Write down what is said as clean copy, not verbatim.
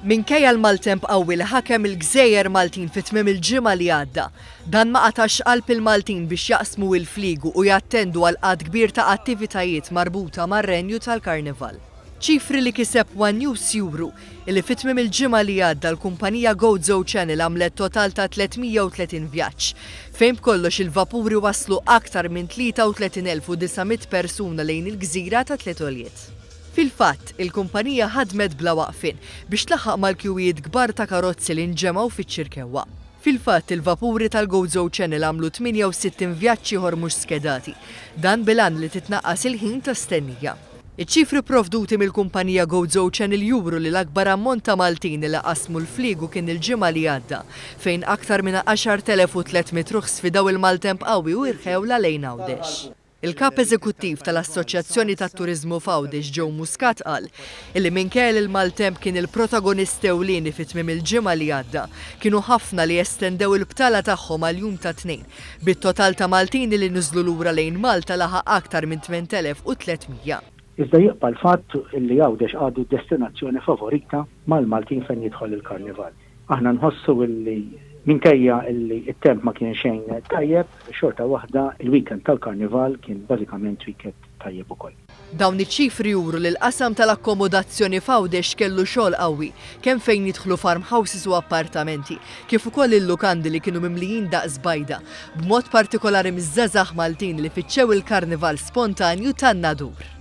Minkejja l-maltemp qawwi li ħakem il-Gżejjer Maltin fit-tmiem il-ġimgħa li għadda, dan ma qatax qalb il-Maltin biex jaqsmu l-fliegu u jattendu għal qatt kbir ta' attivitajiet marbuta mar-renju tal-Karnival. ċifri li kiseb One News juru illi fit-tmiem il-ġimgħa li għadda l-kumpanija GoZo Channel għamlet total ta' 330 vjaġġ, fejn b'kollox il-vapuri waslu aktar minn 33,900 persuna lejn il-gżira ta' Tletoljiet. Fil-fatt, il-kumpanija ħadmet bla waqfin biex tlaħħaq mal-kjuwiet kbar ta' karozzi li nġemgħu fiċ-ċirkewwa. Fil-fatt, il-vapuri tal-GoZo Channel għamlu 68 vjaġġ ieħor mhux skedati, dan bilan li titnaqqas il-ħin ta' stennija. Iċ-ċifri provduti mill-kumpanija GoZo Channel juru li l-akbar ammont ta' Maltin li qasmu l-fliegu kien il-ġimgħa li għadda, fejn aktar minn 10,300 ruħ sfidaw il-maltemp qawwi u irħewla lejn Għawdex. Il-kap eżekuttiv tal-Assoċjazzjoni tat-Turiżmu f'Għawdex Joe Muscat qal illi minkejja il-maltemp kien il-protagonist ewlieni fit-tmiem il-ġimgħa li għadda, kienu ħafna li estendew il-btala tagħhom għal jum ta' tnejn, bit-total ta' Maltini li niżlu lura lejn Malta laħaq aktar minn 8,300. Iżda jibqa' l-fatt li Għawdex għadu d-destinazzjoni favorita mal-Maltin fejn jidħol il-Karnival. Aħna nħossu illi minkejja illi it-temp ma kien xejn tajjeb, xorta waħda il-weekend tal-Karnival kien bażikament weekend tajjeb ukoll. Dawn iċ-ċifri juru li l-qasam tal-akkomodazzjoni f'Għawdex kellu xogħol qawwi kemm fejn jidħlu farmhouses u appartamenti, kif ukoll il-lukandi li kienu mimlijin daqs bajda, b'mod partikolari miż-żagħżagħ Maltin li fittxew il-Karnival spontanju tan-nadur.